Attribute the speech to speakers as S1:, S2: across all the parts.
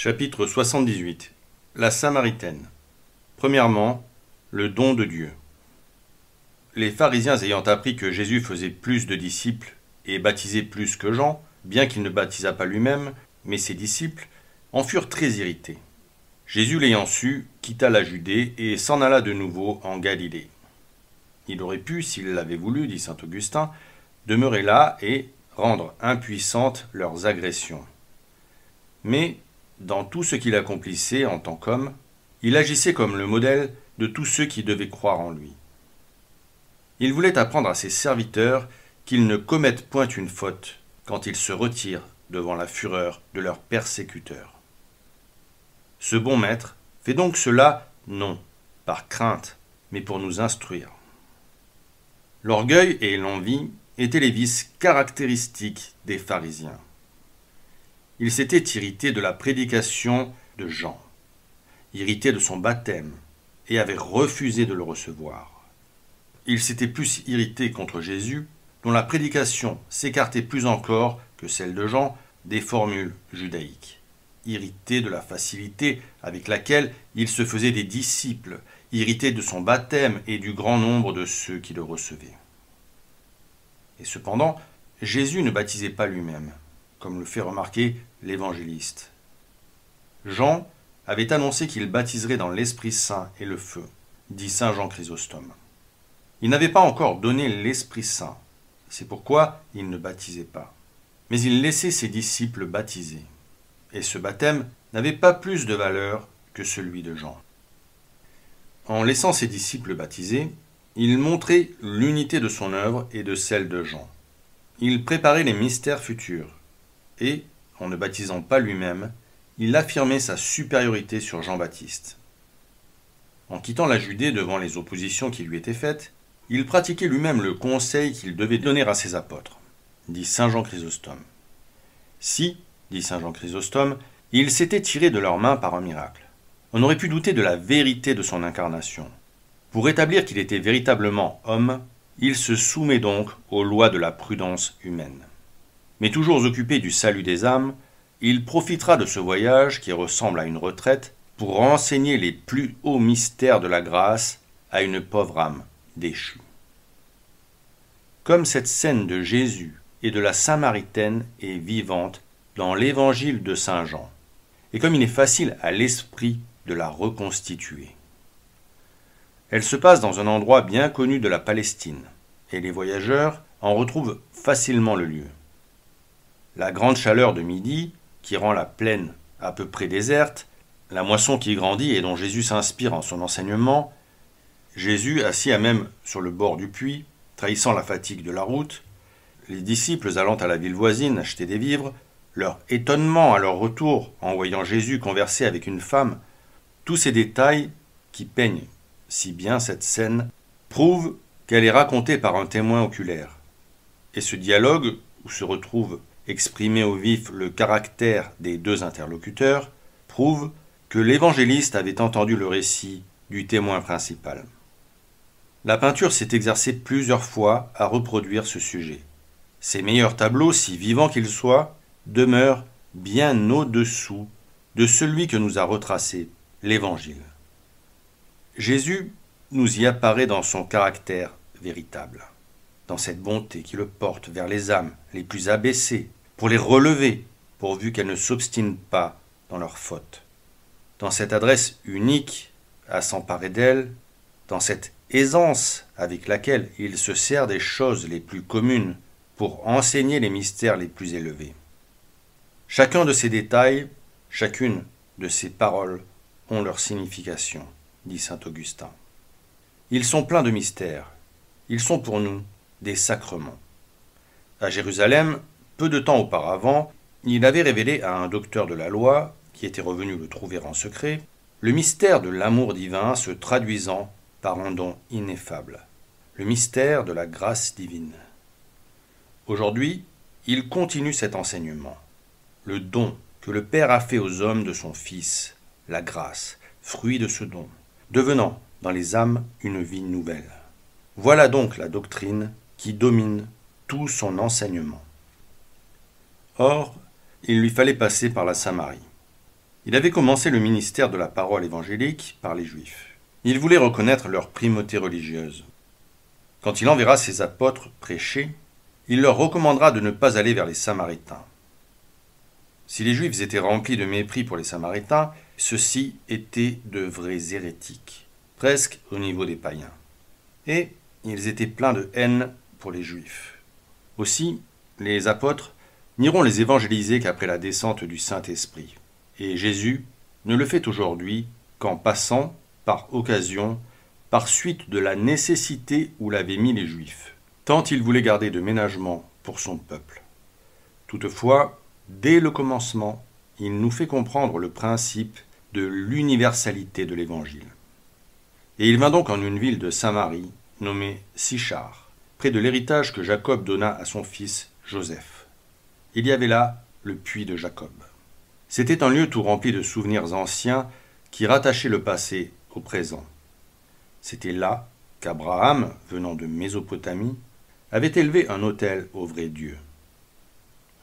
S1: Chapitre 78. La Samaritaine. Premièrement, le don de Dieu. Les pharisiens ayant appris que Jésus faisait plus de disciples et baptisait plus que Jean, bien qu'il ne baptisa pas lui-même, mais ses disciples, en furent très irrités. Jésus l'ayant su, quitta la Judée et s'en alla de nouveau en Galilée. Il aurait pu, s'il l'avait voulu, dit saint Augustin, demeurer là et rendre impuissantes leurs agressions. Mais, dans tout ce qu'il accomplissait en tant qu'homme, il agissait comme le modèle de tous ceux qui devaient croire en lui. Il voulait apprendre à ses serviteurs qu'ils ne commettent point une faute quand ils se retirent devant la fureur de leurs persécuteurs. Ce bon maître fait donc cela, non par crainte, mais pour nous instruire. L'orgueil et l'envie étaient les vices caractéristiques des pharisiens. Ils s'étaient irrités de la prédication de Jean, irrités de son baptême, et avaient refusé de le recevoir. Ils s'étaient plus irrités contre Jésus, dont la prédication s'écartait plus encore que celle de Jean des formules judaïques. Irrités de la facilité avec laquelle il se faisait des disciples, irrités de son baptême et du grand nombre de ceux qui le recevaient. Et cependant, Jésus ne baptisait pas lui-même, comme le fait remarquer l'évangéliste. Jean avait annoncé qu'il baptiserait dans l'Esprit Saint et le feu, dit saint Jean Chrysostome. Il n'avait pas encore donné l'Esprit Saint, c'est pourquoi il ne baptisait pas. Mais il laissait ses disciples baptiser, et ce baptême n'avait pas plus de valeur que celui de Jean. En laissant ses disciples baptiser, il montrait l'unité de son œuvre et de celle de Jean. Il préparait les mystères futurs, et, en ne baptisant pas lui-même, il affirmait sa supériorité sur Jean-Baptiste. En quittant la Judée devant les oppositions qui lui étaient faites, il pratiquait lui-même le conseil qu'il devait donner à ses apôtres, dit saint Jean Chrysostome. Si, dit saint Jean Chrysostome, il s'était tiré de leurs mains par un miracle, on aurait pu douter de la vérité de son incarnation. Pour établir qu'il était véritablement homme, il se soumet donc aux lois de la prudence humaine. Mais toujours occupé du salut des âmes, il profitera de ce voyage qui ressemble à une retraite pour enseigner les plus hauts mystères de la grâce à une pauvre âme déchue. Comme cette scène de Jésus et de la Samaritaine est vivante dans l'évangile de saint Jean, et comme il est facile à l'esprit de la reconstituer. Elle se passe dans un endroit bien connu de la Palestine, et les voyageurs en retrouvent facilement le lieu. La grande chaleur de midi, qui rend la plaine à peu près déserte, la moisson qui grandit et dont Jésus s'inspire en son enseignement, Jésus assis à même sur le bord du puits, trahissant la fatigue de la route, les disciples allant à la ville voisine acheter des vivres, leur étonnement à leur retour en voyant Jésus converser avec une femme, tous ces détails qui peignent si bien cette scène prouvent qu'elle est racontée par un témoin oculaire. Et ce dialogue, où se retrouve exprimé au vif le caractère des deux interlocuteurs, prouve que l'évangéliste avait entendu le récit du témoin principal. La peinture s'est exercée plusieurs fois à reproduire ce sujet. Ses meilleurs tableaux, si vivants qu'ils soient, demeurent bien au-dessous de celui que nous a retracé l'Évangile. Jésus nous y apparaît dans son caractère véritable, dans cette bonté qui le porte vers les âmes les plus abaissées, pour les relever, pourvu qu'elles ne s'obstinent pas dans leurs fautes, dans cette adresse unique à s'emparer d'elles, dans cette aisance avec laquelle il se sert des choses les plus communes pour enseigner les mystères les plus élevés. Chacun de ces détails, chacune de ces paroles ont leur signification, dit saint Augustin. Ils sont pleins de mystères, ils sont pour nous des sacrements. À Jérusalem, peu de temps auparavant, il avait révélé à un docteur de la loi, qui était revenu le trouver en secret, le mystère de l'amour divin se traduisant par un don ineffable, le mystère de la grâce divine. Aujourd'hui, il continue cet enseignement, le don que le Père a fait aux hommes de son Fils, la grâce, fruit de ce don, devenant dans les âmes une vie nouvelle. Voilà donc la doctrine qui domine tout son enseignement. Or, il lui fallait passer par la Samarie. Il avait commencé le ministère de la parole évangélique par les Juifs. Il voulait reconnaître leur primauté religieuse. Quand il enverra ses apôtres prêcher, il leur recommandera de ne pas aller vers les Samaritains. Si les Juifs étaient remplis de mépris pour les Samaritains, ceux-ci étaient de vrais hérétiques, presque au niveau des païens. Et ils étaient pleins de haine pour les Juifs. Aussi, les apôtres n'iront les évangéliser qu'après la descente du Saint-Esprit. Et Jésus ne le fait aujourd'hui qu'en passant, par occasion, par suite de la nécessité où l'avaient mis les Juifs, tant il voulait garder de ménagement pour son peuple. Toutefois, dès le commencement, il nous fait comprendre le principe de l'universalité de l'Évangile. Et il vint donc en une ville de Samarie, nommée Sichar, près de l'héritage que Jacob donna à son fils Joseph. Il y avait là le puits de Jacob. C'était un lieu tout rempli de souvenirs anciens qui rattachaient le passé au présent. C'était là qu'Abraham, venant de Mésopotamie, avait élevé un autel au vrai Dieu.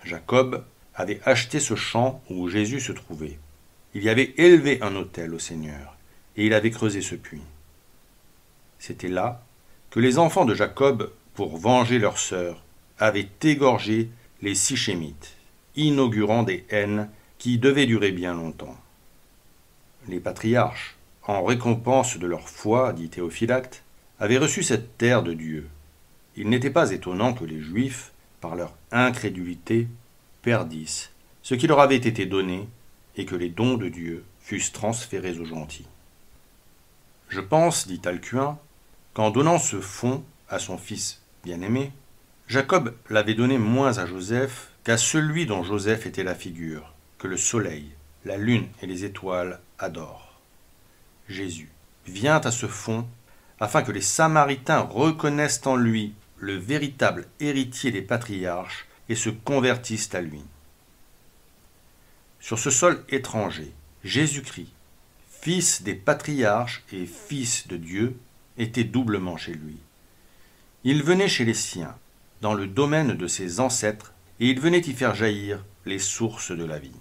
S1: Jacob avait acheté ce champ où Jésus se trouvait. Il y avait élevé un autel au Seigneur, et il avait creusé ce puits. C'était là que les enfants de Jacob, pour venger leur sœur, avaient égorgé les Sichémites, inaugurant des haines qui devaient durer bien longtemps. Les patriarches, en récompense de leur foi, dit Théophylacte, avaient reçu cette terre de Dieu. Il n'était pas étonnant que les Juifs, par leur incrédulité, perdissent ce qui leur avait été donné et que les dons de Dieu fussent transférés aux gentils. Je pense, dit Alcuin, qu'en donnant ce fonds à son fils bien-aimé, Jacob l'avait donné moins à Joseph qu'à celui dont Joseph était la figure, que le soleil, la lune et les étoiles adorent. Jésus vient à ce fonds afin que les Samaritains reconnaissent en lui le véritable héritier des patriarches et se convertissent à lui. Sur ce sol étranger, Jésus-Christ, fils des patriarches et fils de Dieu, était doublement chez lui. Il venait chez les siens, dans le domaine de ses ancêtres, et il venait y faire jaillir les sources de la vie.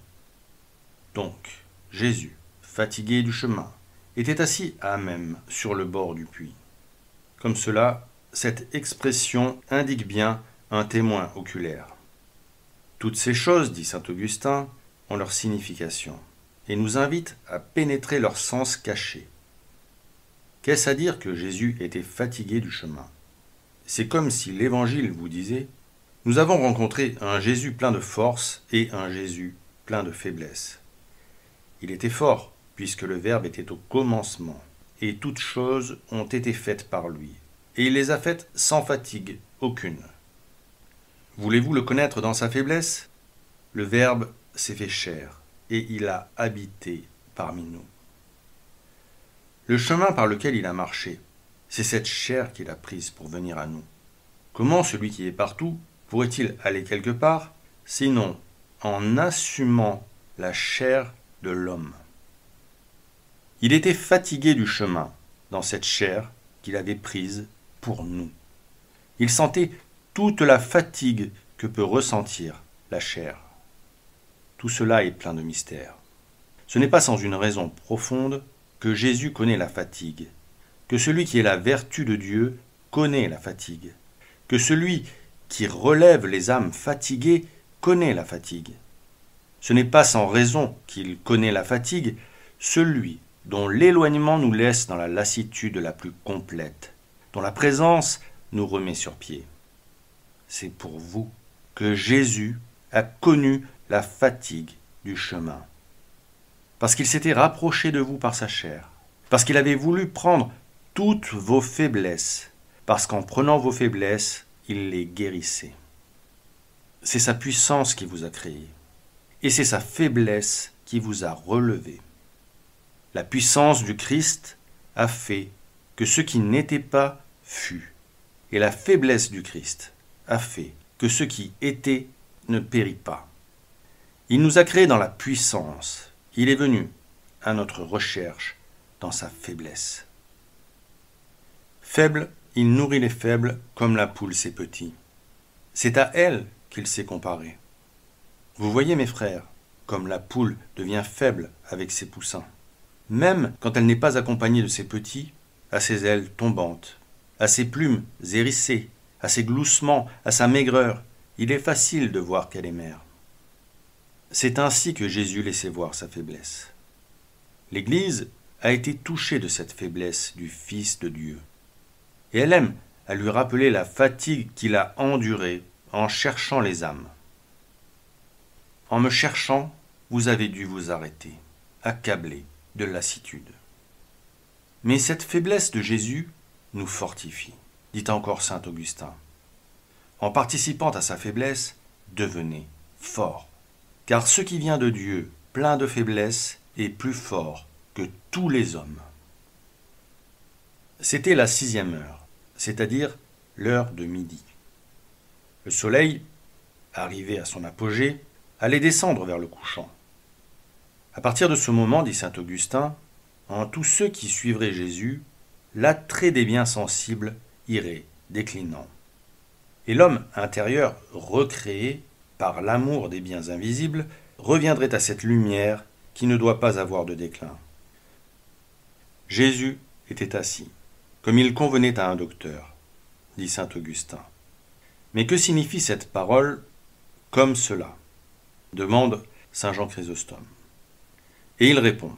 S1: Donc, Jésus, fatigué du chemin, était assis à même sur le bord du puits. Comme cela, cette expression indique bien un témoin oculaire. Toutes ces choses, dit saint Augustin, ont leur signification et nous invitent à pénétrer leur sens caché. Qu'est-ce à dire que Jésus était fatigué du chemin? C'est comme si l'Évangile vous disait « Nous avons rencontré un Jésus plein de force et un Jésus plein de faiblesse. » Il était fort, puisque le Verbe était au commencement, et toutes choses ont été faites par lui, et il les a faites sans fatigue aucune. Voulez-vous le connaître dans sa faiblesse? Le Verbe s'est fait chair, et il a habité parmi nous. Le chemin par lequel il a marché, c'est cette chair qu'il a prise pour venir à nous. Comment celui qui est partout pourrait-il aller quelque part, sinon en assumant la chair de l'homme? Il était fatigué du chemin, dans cette chair qu'il avait prise pour nous. Il sentait toute la fatigue que peut ressentir la chair. Tout cela est plein de mystères. Ce n'est pas sans une raison profonde que Jésus connaît la fatigue, que celui qui est la vertu de Dieu connaît la fatigue, que celui qui relève les âmes fatiguées connaît la fatigue. Ce n'est pas sans raison qu'il connaît la fatigue, celui dont l'éloignement nous laisse dans la lassitude la plus complète, dont la présence nous remet sur pied. C'est pour vous que Jésus a connu la fatigue du chemin, parce qu'il s'était rapproché de vous par sa chair, parce qu'il avait voulu prendre toutes vos faiblesses, parce qu'en prenant vos faiblesses, il les guérissait. C'est sa puissance qui vous a créé, et c'est sa faiblesse qui vous a relevé. La puissance du Christ a fait que ce qui n'était pas fut, et la faiblesse du Christ a fait que ce qui était ne périt pas. Il nous a créés dans la puissance, il est venu à notre recherche dans sa faiblesse. Faible, il nourrit les faibles comme la poule ses petits. C'est à elle qu'il s'est comparé. Vous voyez mes frères, comme la poule devient faible avec ses poussins. Même quand elle n'est pas accompagnée de ses petits, à ses ailes tombantes, à ses plumes hérissées, à ses gloussements, à sa maigreur, il est facile de voir qu'elle est mère. C'est ainsi que Jésus laissait voir sa faiblesse. L'Église a été touchée de cette faiblesse du Fils de Dieu. Et elle aime à lui rappeler la fatigue qu'il a endurée en cherchant les âmes. En me cherchant, vous avez dû vous arrêter, accablé de lassitude. Mais cette faiblesse de Jésus nous fortifie, dit encore saint Augustin. En participant à sa faiblesse, devenez fort. Car ce qui vient de Dieu, plein de faiblesse, est plus fort que tous les hommes. C'était la 6e heure, c'est-à-dire l'heure de midi. Le soleil, arrivé à son apogée, allait descendre vers le couchant. À partir de ce moment, dit saint Augustin, en tous ceux qui suivraient Jésus, l'attrait des biens sensibles irait déclinant. Et l'homme intérieur, recréé par l'amour des biens invisibles, reviendrait à cette lumière qui ne doit pas avoir de déclin. Jésus était assis, comme il convenait à un docteur, dit saint Augustin. Mais que signifie cette parole « comme cela » demande saint Jean Chrysostome. Et il répond.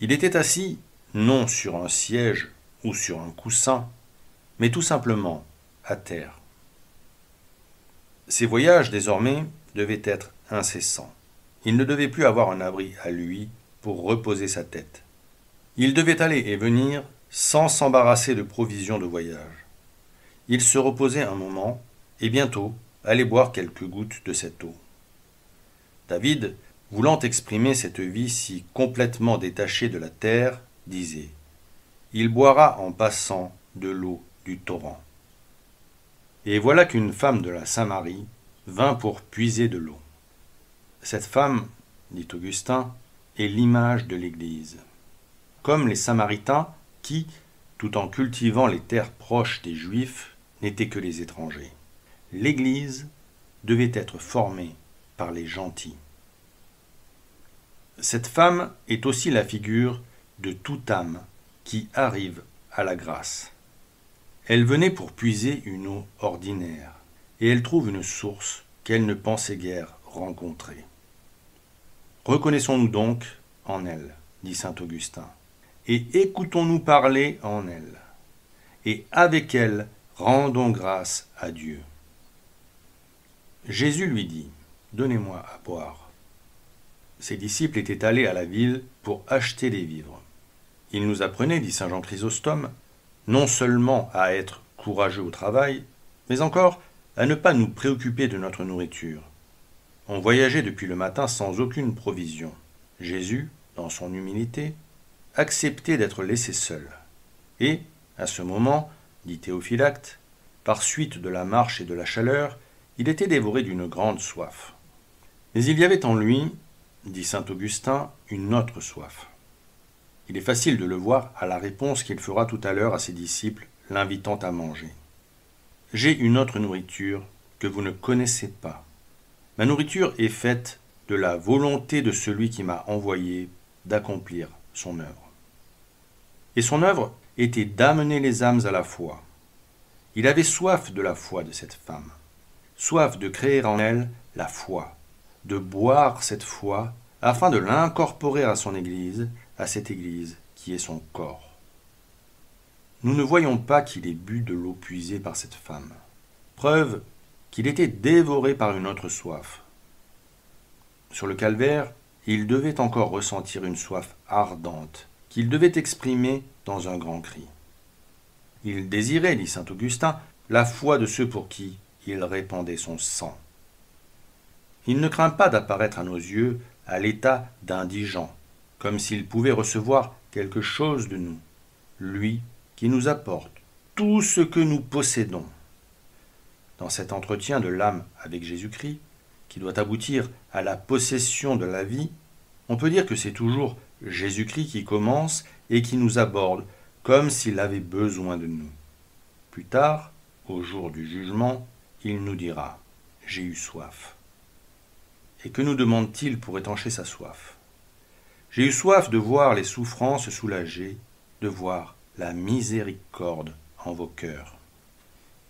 S1: Il était assis non sur un siège ou sur un coussin, mais tout simplement à terre. Ses voyages, désormais, devaient être incessants. Il ne devait plus avoir un abri à lui pour reposer sa tête. Il devait aller et venir sans s'embarrasser de provisions de voyage. Il se reposait un moment et bientôt allait boire quelques gouttes de cette eau. David, voulant exprimer cette vie si complètement détachée de la terre, disait « Il boira en passant de l'eau du torrent ». Et voilà qu'une femme de la Samarie vint pour puiser de l'eau. Cette femme, dit Augustin, est l'image de l'Église. Comme les Samaritains qui, tout en cultivant les terres proches des Juifs, n'étaient que les étrangers. L'Église devait être formée par les gentils. Cette femme est aussi la figure de toute âme qui arrive à la grâce. Elle venait pour puiser une eau ordinaire, et elle trouve une source qu'elle ne pensait guère rencontrer. Reconnaissons-nous donc en elle, dit saint Augustin, et écoutons-nous parler en elle, et avec elle rendons grâce à Dieu. Jésus lui dit, « Donnez-moi à boire ». Ses disciples étaient allés à la ville pour acheter des vivres. Il nous apprenait, dit saint Jean Chrysostome, non seulement à être courageux au travail, mais encore à ne pas nous préoccuper de notre nourriture. On voyageait depuis le matin sans aucune provision. Jésus, dans son humilité, acceptait d'être laissé seul. Et, à ce moment, dit Théophylacte, par suite de la marche et de la chaleur, il était dévoré d'une grande soif. Mais il y avait en lui, dit saint Augustin, une autre soif. Il est facile de le voir à la réponse qu'il fera tout à l'heure à ses disciples, l'invitant à manger. J'ai une autre nourriture que vous ne connaissez pas. Ma nourriture est faite de la volonté de celui qui m'a envoyé d'accomplir son œuvre. Et son œuvre était d'amener les âmes à la foi. Il avait soif de la foi de cette femme, soif de créer en elle la foi, de boire cette foi afin de l'incorporer à son Église, à cette Église qui est son corps. Nous ne voyons pas qu'il ait bu de l'eau puisée par cette femme, preuve qu'il était dévoré par une autre soif. Sur le calvaire, il devait encore ressentir une soif ardente, qu'il devait exprimer dans un grand cri. Il désirait, dit saint Augustin, la foi de ceux pour qui il répandait son sang. Il ne craint pas d'apparaître à nos yeux à l'état d'indigent, comme s'il pouvait recevoir quelque chose de nous, lui qui nous apporte tout ce que nous possédons. Dans cet entretien de l'âme avec Jésus-Christ, qui doit aboutir à la possession de la vie, on peut dire que c'est toujours Jésus-Christ qui commence et qui nous aborde comme s'il avait besoin de nous. Plus tard, au jour du jugement, il nous dira « J'ai eu soif ». Et que nous demande-t-il pour étancher sa soif? J'ai eu soif de voir les souffrances soulagées, de voir la miséricorde en vos cœurs.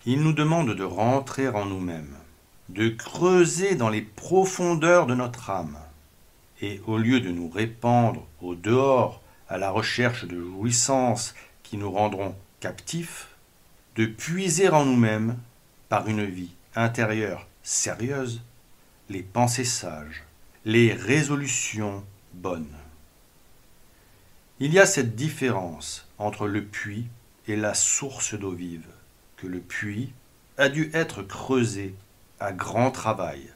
S1: Il nous demande de rentrer en nous-mêmes, de creuser dans les profondeurs de notre âme, et au lieu de nous répandre au dehors à la recherche de jouissances qui nous rendront captifs, de puiser en nous-mêmes, par une vie intérieure sérieuse, les pensées sages, les résolutions bonnes. Il y a cette différence entre le puits et la source d'eau vive, que le puits a dû être creusé à grand travail,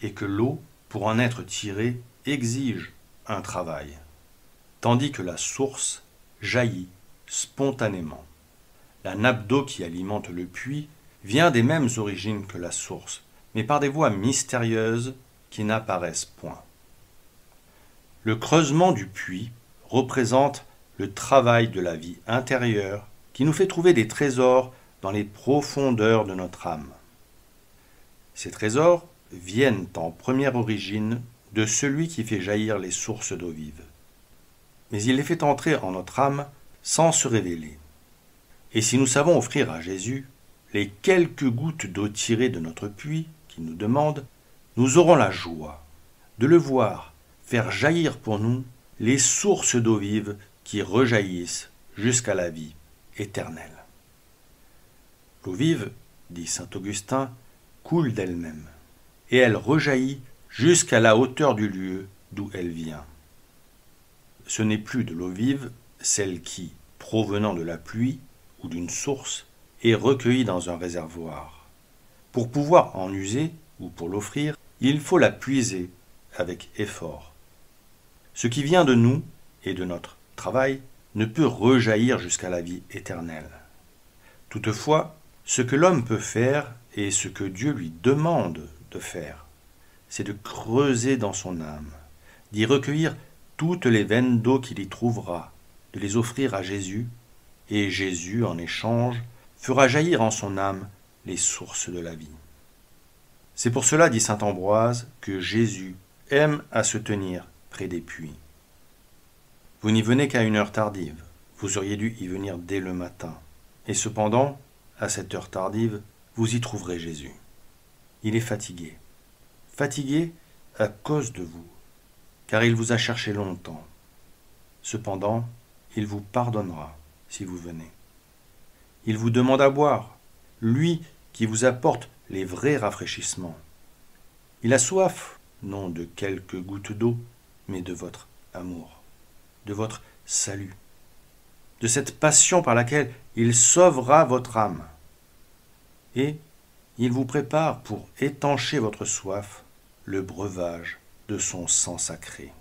S1: et que l'eau, pour en être tirée, exige un travail, tandis que la source jaillit spontanément. La nappe d'eau qui alimente le puits vient des mêmes origines que la source, mais par des voies mystérieuses qui n'apparaissent point. Le creusement du puits représente le travail de la vie intérieure qui nous fait trouver des trésors dans les profondeurs de notre âme. Ces trésors viennent en première origine de celui qui fait jaillir les sources d'eau vive. Mais il les fait entrer en notre âme sans se révéler. Et si nous savons offrir à Jésus les quelques gouttes d'eau tirées de notre puits qu'il nous demande, nous aurons la joie de le voir faire jaillir pour nous les sources d'eau vive qui rejaillissent jusqu'à la vie éternelle. L'eau vive, dit saint Augustin, coule d'elle-même, et elle rejaillit jusqu'à la hauteur du lieu d'où elle vient. Ce n'est plus de l'eau vive, celle qui, provenant de la pluie ou d'une source, est recueillie dans un réservoir. Pour pouvoir en user, ou pour l'offrir, il faut la puiser avec effort. Ce qui vient de nous et de notre travail ne peut rejaillir jusqu'à la vie éternelle. Toutefois, ce que l'homme peut faire et ce que Dieu lui demande de faire, c'est de creuser dans son âme, d'y recueillir toutes les veines d'eau qu'il y trouvera, de les offrir à Jésus, et Jésus, en échange, fera jaillir en son âme les sources de la vie. C'est pour cela, dit saint Ambroise, que Jésus aime à se tenir près des puits. Vous n'y venez qu'à une heure tardive, vous auriez dû y venir dès le matin, et cependant, à cette heure tardive, vous y trouverez Jésus. Il est fatigué à cause de vous, car il vous a cherché longtemps. Cependant, il vous pardonnera si vous venez. Il vous demande à boire, lui qui vous apporte les vrais rafraîchissements. Il a soif, non de quelques gouttes d'eau, mais de votre amour, de votre salut, de cette passion par laquelle il sauvera votre âme. Et il vous prépare pour étancher votre soif le breuvage de son sang sacré.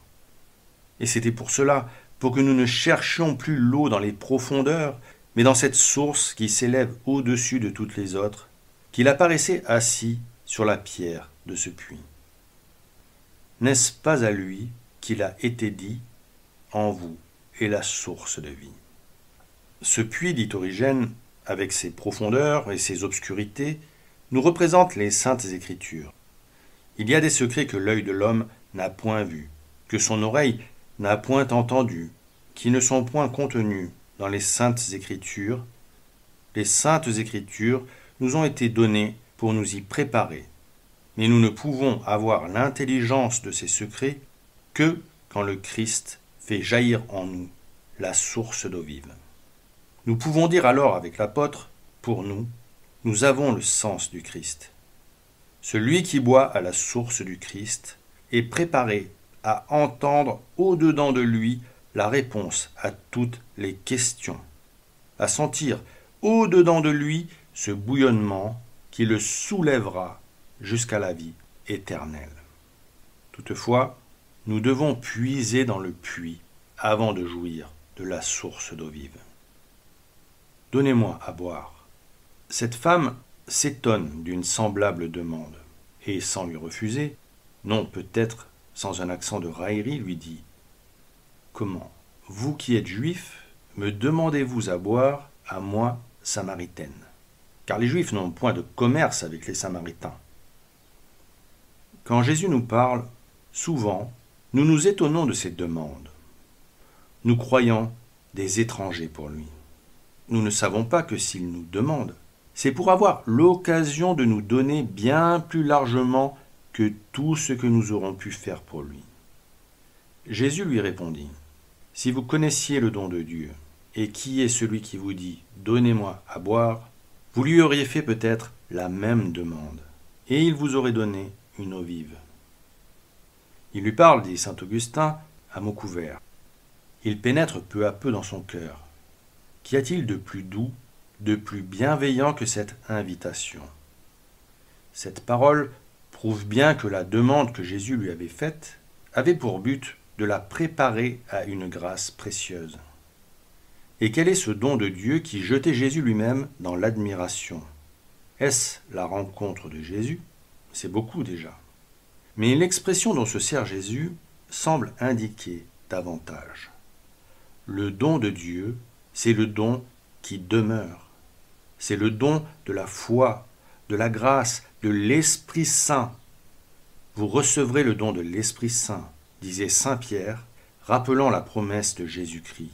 S1: Et c'était pour cela, pour que nous ne cherchions plus l'eau dans les profondeurs, mais dans cette source qui s'élève au-dessus de toutes les autres, qu'il apparaissait assis sur la pierre de ce puits. N'est-ce pas à lui qu'il a été dit « En vous est la source de vie ». Ce puits, dit Origène, avec ses profondeurs et ses obscurités, nous représente les saintes Écritures. Il y a des secrets que l'œil de l'homme n'a point vus, que son oreille n'a point entendus, qui ne sont point contenus dans les saintes Écritures. Les saintes Écritures nous ont été données pour nous y préparer, mais nous ne pouvons avoir l'intelligence de ces secrets que quand le Christ fait jaillir en nous la source d'eau vive. Nous pouvons dire alors avec l'apôtre, pour nous, nous avons le sens du Christ. Celui qui boit à la source du Christ est préparé à entendre au-dedans de lui la réponse à toutes les questions, à sentir au-dedans de lui ce bouillonnement qui le soulèvera jusqu'à la vie éternelle. Toutefois, nous devons puiser dans le puits avant de jouir de la source d'eau vive. Donnez-moi à boire. Cette femme s'étonne d'une semblable demande, et sans lui refuser, non peut-être sans un accent de raillerie, lui dit « Comment, vous qui êtes juif, me demandez-vous à boire, à moi, samaritaine ?» Car les juifs n'ont point de commerce avec les samaritains. Quand Jésus nous parle, Souvent, nous nous étonnons de ces demandes. Nous croyons des étrangers pour lui. Nous ne savons pas que s'il nous demande, c'est pour avoir l'occasion de nous donner bien plus largement que tout ce que nous aurons pu faire pour lui. Jésus lui répondit, « Si vous connaissiez le don de Dieu, et qui est celui qui vous dit « Donnez-moi à boire », vous lui auriez fait peut-être la même demande, et il vous aurait donné une eau vive. » Il lui parle, dit saint Augustin, à mots couverts. Il pénètre peu à peu dans son cœur. Qu'y a-t-il de plus doux, de plus bienveillant que cette invitation? Cette parole prouve bien que la demande que Jésus lui avait faite avait pour but de la préparer à une grâce précieuse. Et quel est ce don de Dieu qui jetait Jésus lui-même dans l'admiration? Est-ce la rencontre de Jésus? C'est beaucoup déjà. Mais l'expression dont se sert Jésus semble indiquer davantage. Le don de Dieu, c'est le don qui demeure. C'est le don de la foi, de la grâce, de l'Esprit Saint. Vous recevrez le don de l'Esprit Saint, disait saint Pierre, rappelant la promesse de Jésus-Christ.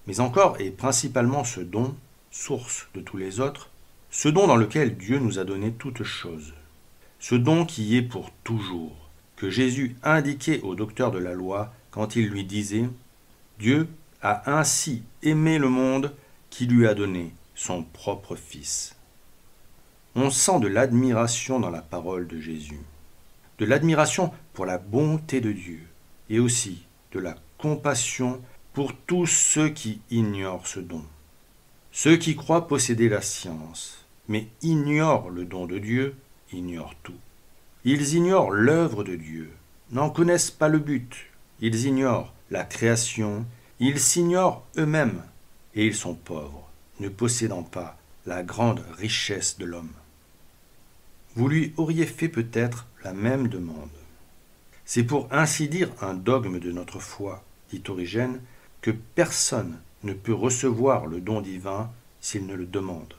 S1: Mais encore et principalement ce don, source de tous les autres, ce don dans lequel Dieu nous a donné toutes choses. Ce don qui est pour toujours, que Jésus indiquait au docteur de la loi quand il lui disait « Dieu a ainsi aimé le monde qu'il lui a donné son propre Fils. » On sent de l'admiration dans la parole de Jésus, de l'admiration pour la bonté de Dieu et aussi de la compassion pour tous ceux qui ignorent ce don. Ceux qui croient posséder la science, mais ignorent le don de Dieu, ignorent tout. Ils ignorent l'œuvre de Dieu, n'en connaissent pas le but, ils ignorent la création, ils s'ignorent eux-mêmes, et ils sont pauvres, ne possédant pas la grande richesse de l'homme. Vous lui auriez fait peut-être la même demande. C'est pour ainsi dire un dogme de notre foi, dit Origène, que personne ne peut recevoir le don divin s'il ne le demande.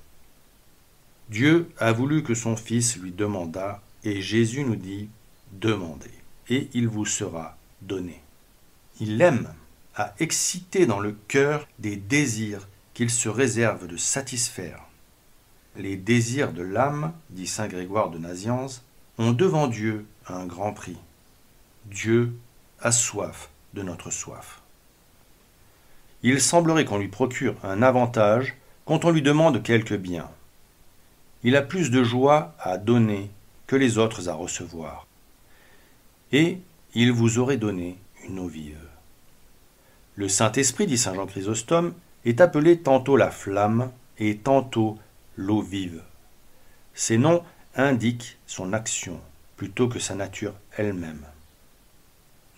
S1: Dieu a voulu que son Fils lui demandât, et Jésus nous dit « Demandez, et il vous sera donné ». Il aime à exciter dans le cœur des désirs qu'il se réserve de satisfaire. Les désirs de l'âme, dit saint Grégoire de Nazianze, ont devant Dieu un grand prix. Dieu a soif de notre soif. Il semblerait qu'on lui procure un avantage quand on lui demande quelque bien. Il a plus de joie à donner que les autres à recevoir. Et il vous aurait donné une eau vive. Le Saint-Esprit, dit saint Jean Chrysostome, est appelé tantôt la flamme et tantôt l'eau vive. Ces noms indiquent son action plutôt que sa nature elle-même.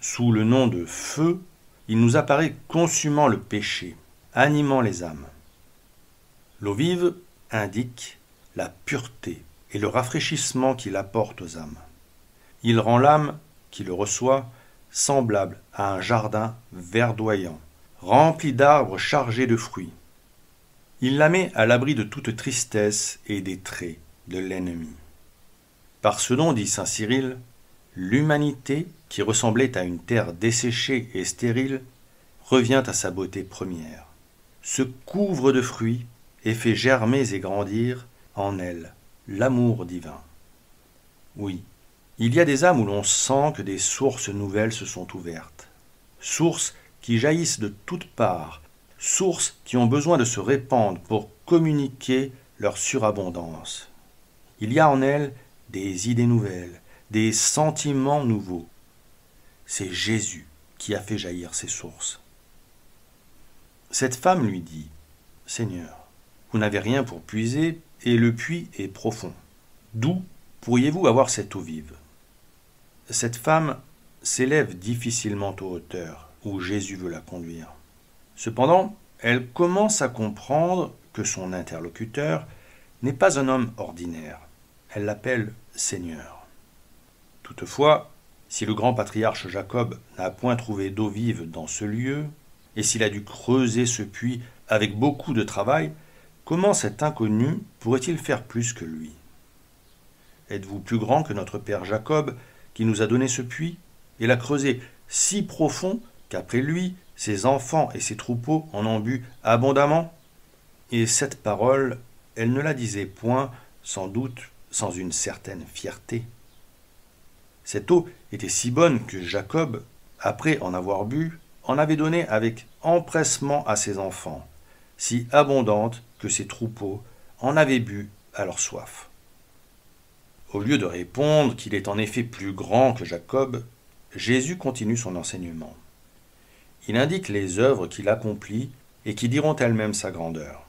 S1: Sous le nom de feu, il nous apparaît consumant le péché, animant les âmes. L'eau vive indique la pureté et le rafraîchissement qu'il apporte aux âmes. Il rend l'âme, qui le reçoit, semblable à un jardin verdoyant, rempli d'arbres chargés de fruits. Il la met à l'abri de toute tristesse et des traits de l'ennemi. Par ce don, dit saint Cyril, l'humanité, qui ressemblait à une terre desséchée et stérile, revient à sa beauté première, se couvre de fruits et fait germer et grandir en elle l'amour divin. Oui, il y a des âmes où l'on sent que des sources nouvelles se sont ouvertes, sources qui jaillissent de toutes parts, sources qui ont besoin de se répandre pour communiquer leur surabondance. Il y a en elles des idées nouvelles, des sentiments nouveaux. C'est Jésus qui a fait jaillir ces sources. Cette femme lui dit « Seigneur, vous n'avez rien pour puiser et le puits est profond. D'où pourriez-vous avoir cette eau vive ?» Cette femme s'élève difficilement aux hauteurs où Jésus veut la conduire. Cependant, elle commence à comprendre que son interlocuteur n'est pas un homme ordinaire. Elle l'appelle Seigneur. Toutefois, si le grand patriarche Jacob n'a point trouvé d'eau vive dans ce lieu, et s'il a dû creuser ce puits avec beaucoup de travail, comment cet inconnu pourrait-il faire plus que lui? Êtes-vous plus grand que notre père Jacob qui nous a donné ce puits? et l'a creusé si profond qu'après lui, ses enfants et ses troupeaux en ont bu abondamment. Et cette parole, elle ne la disait point, sans doute, sans une certaine fierté. Cette eau était si bonne que Jacob, après en avoir bu, en avait donné avec empressement à ses enfants, si abondante que ses troupeaux en avaient bu à leur soif. Au lieu de répondre qu'il est en effet plus grand que Jacob, Jésus continue son enseignement. Il indique les œuvres qu'il accomplit et qui diront elles-mêmes sa grandeur.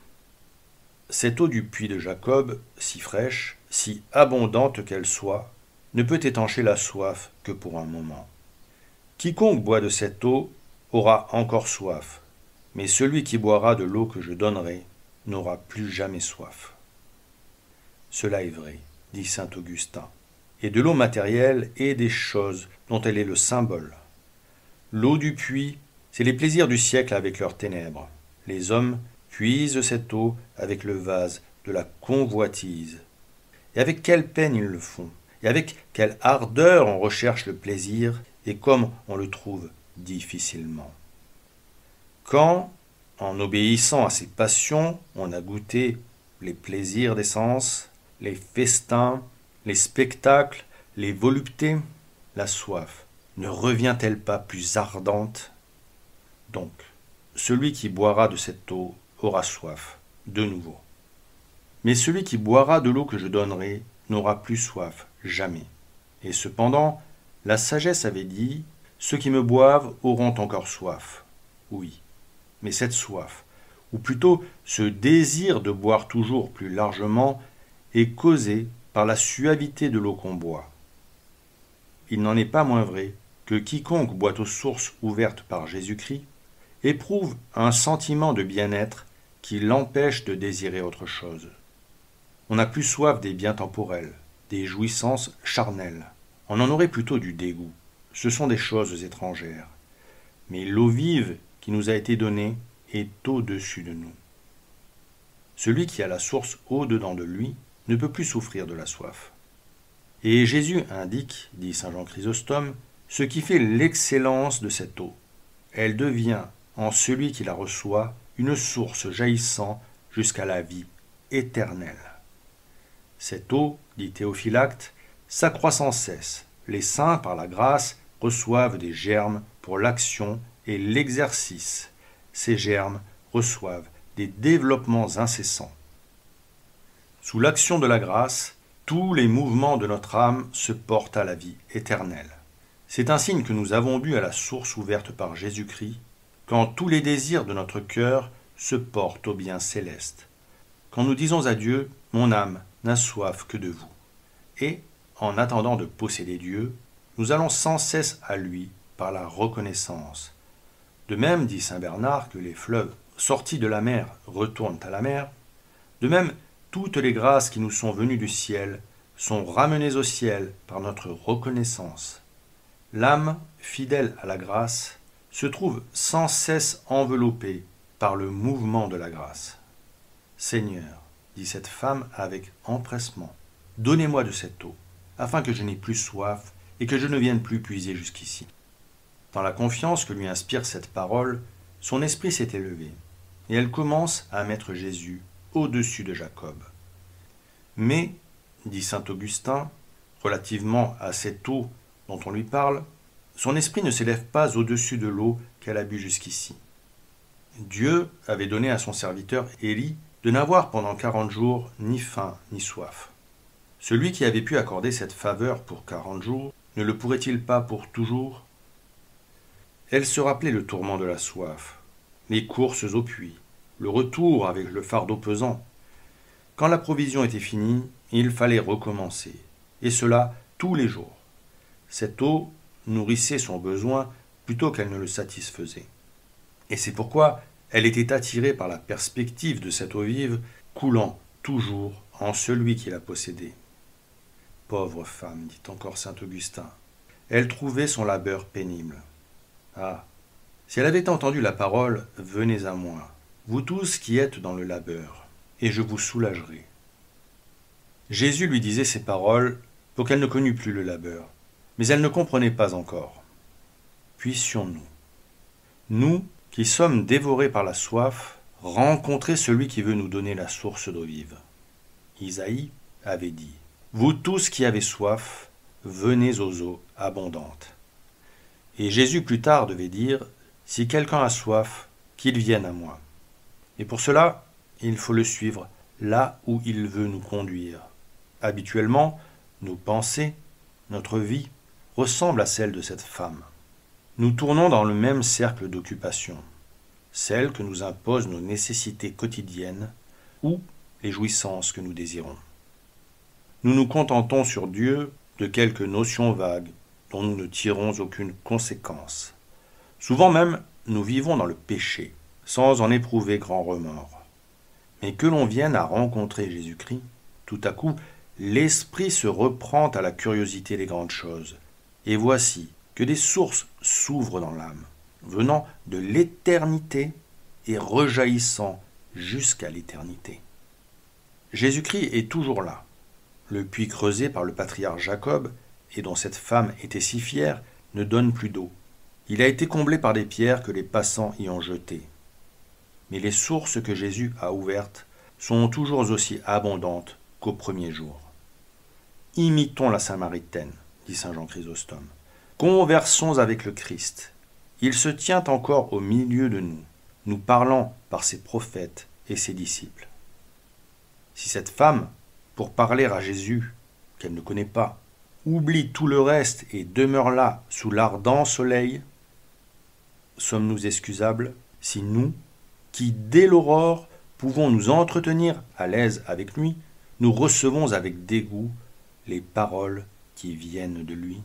S1: Cette eau du puits de Jacob, si fraîche, si abondante qu'elle soit, ne peut étancher la soif que pour un moment. Quiconque boit de cette eau aura encore soif, mais celui qui boira de l'eau que je donnerai n'aura plus jamais soif. Cela est vrai, dit saint Augustin, et de l'eau matérielle et des choses dont elle est le symbole. L'eau du puits, c'est les plaisirs du siècle avec leurs ténèbres. Les hommes puisent cette eau avec le vase de la convoitise. Et avec quelle peine ils le font, et avec quelle ardeur on recherche le plaisir, et comme on le trouve difficilement. Quand, en obéissant à ses passions, on a goûté les plaisirs des sens, les festins, les spectacles, les voluptés, la soif ne revient-elle pas plus ardente? Donc, celui qui boira de cette eau aura soif, de nouveau. Mais celui qui boira de l'eau que je donnerai n'aura plus soif, jamais. Et cependant, la sagesse avait dit, ceux qui me boivent auront encore soif. Oui, mais cette soif, ou plutôt ce désir de boire toujours plus largement, est causé par la suavité de l'eau qu'on boit. Il n'en est pas moins vrai que quiconque boit aux sources ouvertes par Jésus-Christ éprouve un sentiment de bien-être qui l'empêche de désirer autre chose. On n'a plus soif des biens temporels, des jouissances charnelles. On en aurait plutôt du dégoût. Ce sont des choses étrangères. Mais l'eau vive qui nous a été donnée est au-dessus de nous. Celui qui a la source au-dedans de lui ne peut plus souffrir de la soif. Et Jésus indique, dit saint Jean Chrysostome, ce qui fait l'excellence de cette eau. Elle devient, en celui qui la reçoit, une source jaillissant jusqu'à la vie éternelle. Cette eau, dit Théophylacte, s'accroît sans cesse. Les saints, par la grâce, reçoivent des germes pour l'action et l'exercice. Ces germes reçoivent des développements incessants. Sous l'action de la grâce, tous les mouvements de notre âme se portent à la vie éternelle. C'est un signe que nous avons bu à la source ouverte par Jésus-Christ, quand tous les désirs de notre cœur se portent au bien céleste. Quand nous disons à Dieu, « Mon âme n'a soif que de vous ». Et, en attendant de posséder Dieu, nous allons sans cesse à lui par la reconnaissance. De même, dit saint Bernard, que les fleuves sortis de la mer retournent à la mer, de même, toutes les grâces qui nous sont venues du ciel sont ramenées au ciel par notre reconnaissance. L'âme, fidèle à la grâce, se trouve sans cesse enveloppée par le mouvement de la grâce. Seigneur, dit cette femme avec empressement, donnez-moi de cette eau, afin que je n'ai plus soif et que je ne vienne plus puiser jusqu'ici. Dans la confiance que lui inspire cette parole, son esprit s'est élevé, et elle commence à mettre Jésus au-dessus de Jacob. Mais, dit saint Augustin, relativement à cette eau dont on lui parle, son esprit ne s'élève pas au-dessus de l'eau qu'elle a bu jusqu'ici. Dieu avait donné à son serviteur Élie de n'avoir pendant 40 jours ni faim ni soif. Celui qui avait pu accorder cette faveur pour 40 jours, ne le pourrait-il pas pour toujours? Elle se rappelait le tourment de la soif, les courses au puits, le retour avec le fardeau pesant. Quand la provision était finie, il fallait recommencer, et cela tous les jours. Cette eau nourrissait son besoin plutôt qu'elle ne le satisfaisait. Et c'est pourquoi elle était attirée par la perspective de cette eau vive, coulant toujours en celui qui la possédait. Pauvre femme, dit encore saint Augustin, elle trouvait son labeur pénible. Ah, si elle avait entendu la parole « Venez à moi, vous tous qui êtes dans le labeur, et je vous soulagerai ». Jésus lui disait ces paroles pour qu'elle ne connût plus le labeur, mais elle ne comprenait pas encore. puissions-nous, nous qui sommes dévorés par la soif, rencontrer celui qui veut nous donner la source d'eau vive. Isaïe avait dit « Vous tous qui avez soif, venez aux eaux abondantes. » Et Jésus plus tard devait dire « Si quelqu'un a soif, qu'il vienne à moi. » Et pour cela, il faut le suivre là où il veut nous conduire. Habituellement, nos pensées, notre vie, ressemblent à celle de cette femme. Nous tournons dans le même cercle d'occupation, celle que nous imposent nos nécessités quotidiennes ou les jouissances que nous désirons. Nous nous contentons sur Dieu de quelques notions vagues dont nous ne tirons aucune conséquence. Souvent même, nous vivons dans le péché, sans en éprouver grand remords. Mais que l'on vienne à rencontrer Jésus-Christ, tout à coup, l'esprit se reprend à la curiosité des grandes choses. Et voici que des sources s'ouvrent dans l'âme, venant de l'éternité et rejaillissant jusqu'à l'éternité. Jésus-Christ est toujours là. Le puits creusé par le patriarche Jacob, et dont cette femme était si fière, ne donne plus d'eau. Il a été comblé par des pierres que les passants y ont jetées. Mais les sources que Jésus a ouvertes sont toujours aussi abondantes qu'au premier jour. Imitons la Samaritaine, dit saint Jean Chrysostome. Conversons avec le Christ. Il se tient encore au milieu de nous, nous parlant par ses prophètes et ses disciples. Si cette femme, pour parler à Jésus, qu'elle ne connaît pas, oublie tout le reste et demeure là sous l'ardent soleil, sommes-nous excusables si nous, qui dès l'aurore pouvons nous entretenir à l'aise avec lui, nous recevons avec dégoût les paroles qui viennent de lui ?